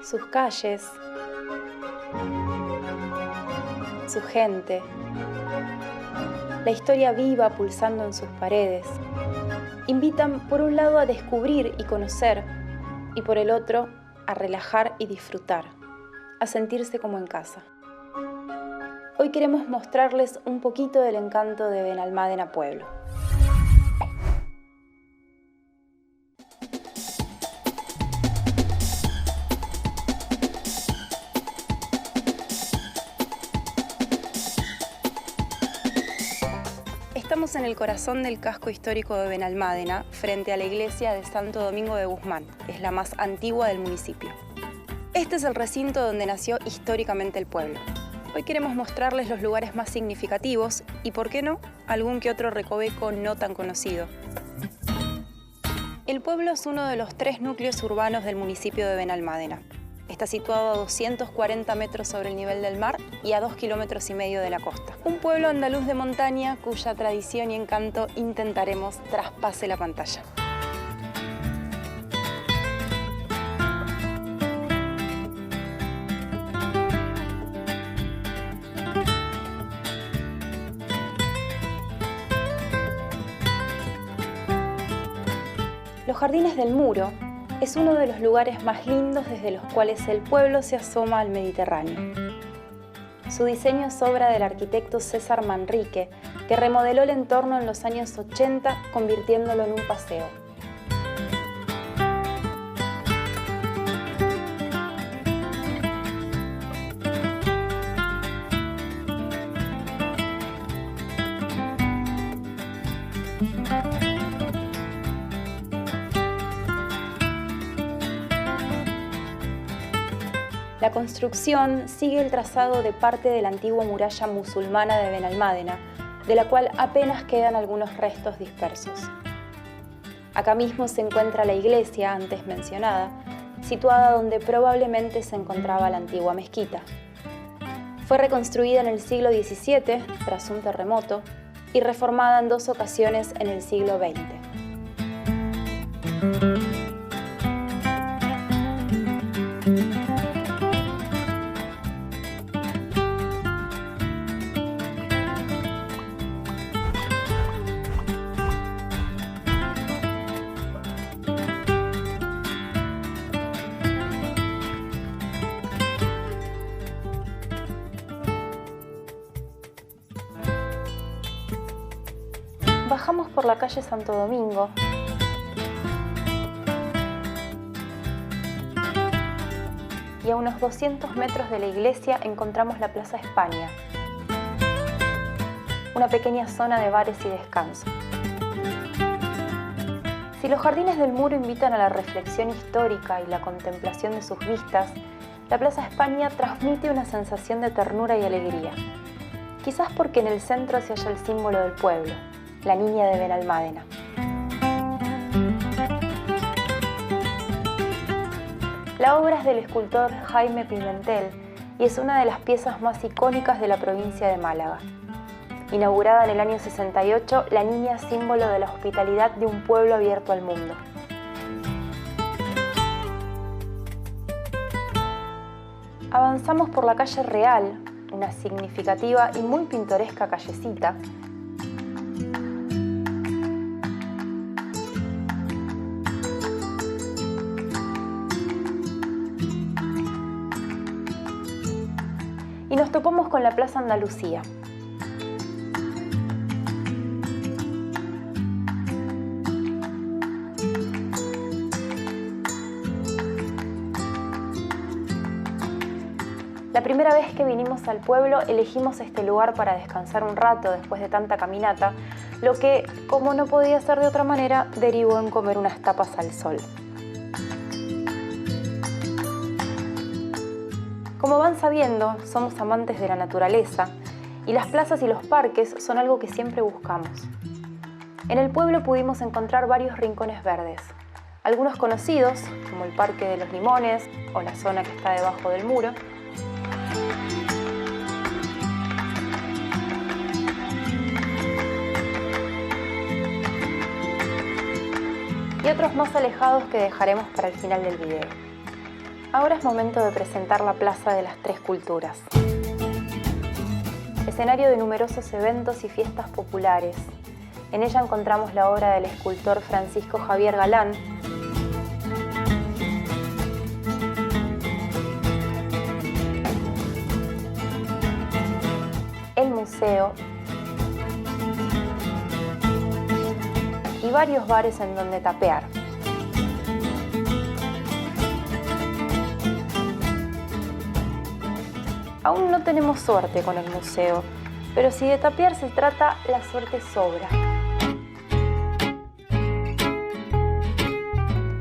sus calles, su gente, la historia viva pulsando en sus paredes, invitan por un lado a descubrir y conocer, y por el otro a relajar y disfrutar, a sentirse como en casa. Hoy queremos mostrarles un poquito del encanto de Benalmádena Pueblo. Estamos en el corazón del casco histórico de Benalmádena, frente a la iglesia de Santo Domingo de Guzmán, que es la más antigua del municipio. Este es el recinto donde nació históricamente el pueblo. Hoy queremos mostrarles los lugares más significativos y, por qué no, algún que otro recoveco no tan conocido. El pueblo es uno de los 3 núcleos urbanos del municipio de Benalmádena. Está situado a 240 metros sobre el nivel del mar y a 2,5 kilómetros de la costa. Un pueblo andaluz de montaña cuya tradición y encanto intentaremos traspase la pantalla. Los Jardines del Muro es uno de los lugares más lindos desde los cuales el pueblo se asoma al Mediterráneo. Su diseño es obra del arquitecto César Manrique, que remodeló el entorno en los años 80, convirtiéndolo en un paseo. La construcción sigue el trazado de parte de la antigua muralla musulmana de Benalmádena, de la cual apenas quedan algunos restos dispersos. Acá mismo se encuentra la iglesia antes mencionada, situada donde probablemente se encontraba la antigua mezquita. Fue reconstruida en el siglo XVII tras un terremoto y reformada en 2 ocasiones en el siglo XX. Bajamos por la calle Santo Domingo y a unos 200 metros de la iglesia encontramos la Plaza España, una pequeña zona de bares y descanso. Si los Jardines del Muro invitan a la reflexión histórica y la contemplación de sus vistas, la Plaza España transmite una sensación de ternura y alegría, quizás porque en el centro se halla el símbolo del pueblo, la niña de Benalmádena. La obra es del escultor Jaime Pimentel y es una de las piezas más icónicas de la provincia de Málaga. Inaugurada en el año 68, la niña es símbolo de la hospitalidad de un pueblo abierto al mundo. Avanzamos por la calle Real, una significativa y muy pintoresca callecita, y nos topamos con la Plaza Andalucía. La primera vez que vinimos al pueblo elegimos este lugar para descansar un rato después de tanta caminata, lo que, como no podía ser de otra manera, derivó en comer unas tapas al sol. Como van sabiendo, somos amantes de la naturaleza y las plazas y los parques son algo que siempre buscamos. En el pueblo pudimos encontrar varios rincones verdes, algunos conocidos, como el Parque de los Limones o la zona que está debajo del muro, y otros más alejados que dejaremos para el final del video. Ahora es momento de presentar la Plaza de las Tres Culturas. Escenario de numerosos eventos y fiestas populares. En ella encontramos la obra del escultor Francisco Javier Galán, el museo y varios bares en donde tapear. Aún no tenemos suerte con el museo, pero si de tapear se trata, la suerte sobra.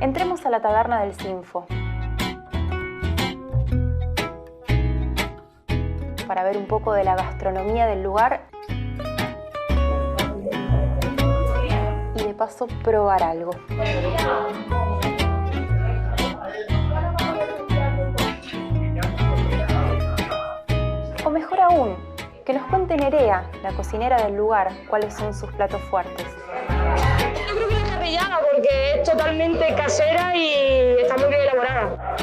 Entremos a la taberna del Sinfo para ver un poco de la gastronomía del lugar y de paso probar algo. O mejor aún, que nos cuente Nerea, la cocinera del lugar, cuáles son sus platos fuertes. Yo creo que es parrillada porque es totalmente casera y está muy bien elaborada.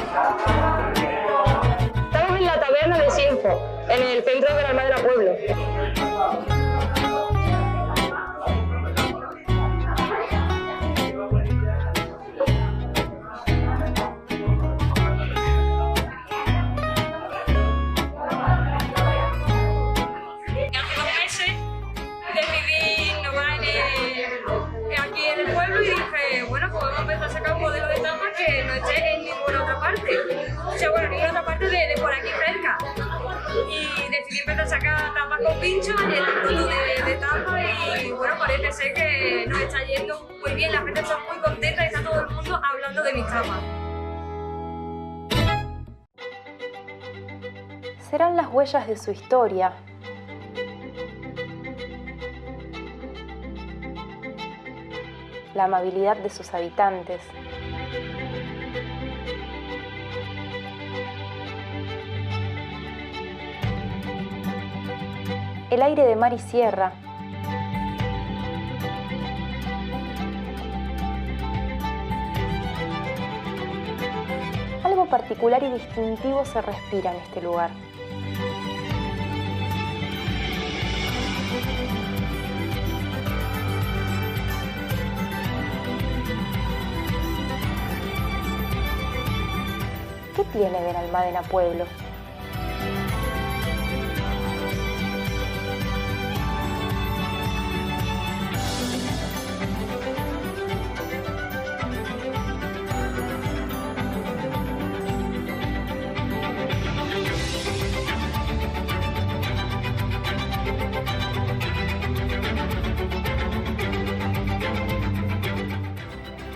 Estamos en la taberna de Sinfo, en el centro de Benalmádena Pueblo. De por aquí cerca y decidí empezar a sacar tapas con pincho y el mundo de tapas y bueno, parece ser que nos está yendo muy bien, la gente está muy contenta y está todo el mundo hablando de mis tapas. Serán las huellas de su historia, la amabilidad de sus habitantes, el aire de mar y sierra, algo particular y distintivo se respira en este lugar. ¿Qué tiene Benalmádena Pueblo?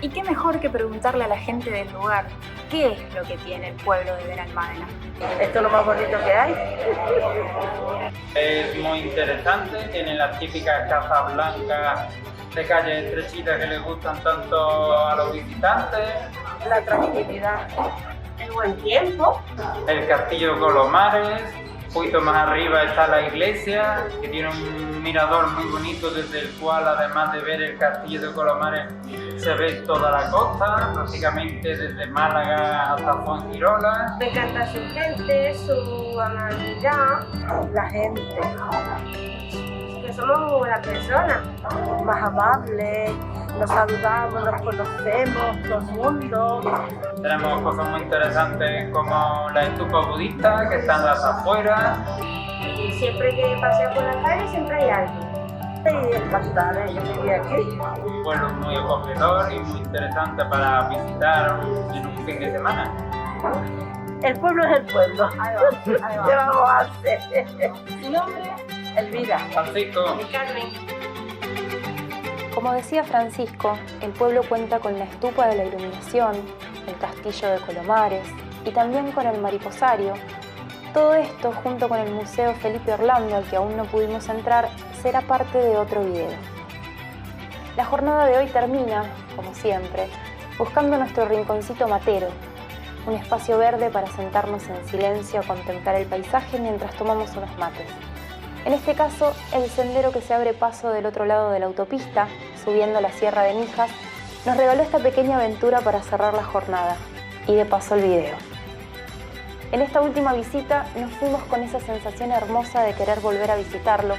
¿Y qué mejor que preguntarle a la gente del lugar qué es lo que tiene el pueblo de Benalmádena? Esto es lo más bonito que hay. Es muy interesante, tiene las típicas casas blancas de calle estrechitas que les gustan tanto a los visitantes. La tranquilidad, el buen tiempo. El castillo de Colomares, un poquito más arriba está la iglesia, que tiene un mirador muy bonito desde el cual, además de ver el castillo de Colomares, se ve toda la costa, prácticamente desde Málaga hasta Fuengirola. Me encanta su gente, su amabilidad, la gente. Que somos muy buenas personas, más amables, nos saludamos, nos conocemos, todo el mundo. Tenemos cosas muy interesantes como la estupa budista, que están las afueras. Y siempre que paseo por la calle siempre hay alguien. Y encantada, yo viví aquí. Un pueblo muy acogedor y muy interesante para visitar en un fin de semana. El pueblo es el pueblo. Ahí va. ¿Qué vamos a hacer? ¿Su nombre? Elvira. Francisco. Y Carmen. Como decía Francisco, el pueblo cuenta con la estupa de la iluminación, el castillo de Colomares y también con el mariposario. Todo esto, junto con el Museo Felipe Orlando, al que aún no pudimos entrar, será parte de otro video. La jornada de hoy termina, como siempre, buscando nuestro rinconcito matero, un espacio verde para sentarnos en silencio a contemplar el paisaje mientras tomamos unos mates. En este caso, el sendero que se abre paso del otro lado de la autopista, subiendo la Sierra de Mijas, nos regaló esta pequeña aventura para cerrar la jornada y de paso el video. En esta última visita nos fuimos con esa sensación hermosa de querer volver a visitarlo,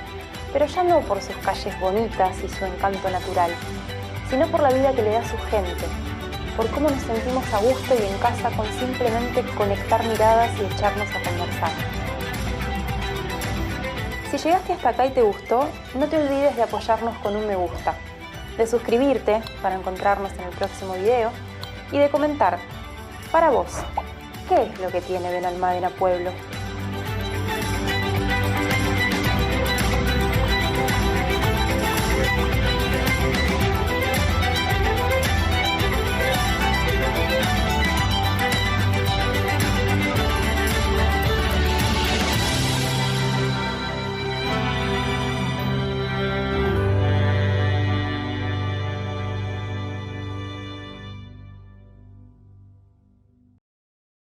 pero ya no por sus calles bonitas y su encanto natural, sino por la vida que le da a su gente, por cómo nos sentimos a gusto y en casa con simplemente conectar miradas y echarnos a conversar. Si llegaste hasta acá y te gustó, no te olvides de apoyarnos con un me gusta, de suscribirte para encontrarnos en el próximo video y de comentar, para vos, ¿qué es lo que tiene Benalmádena Pueblo?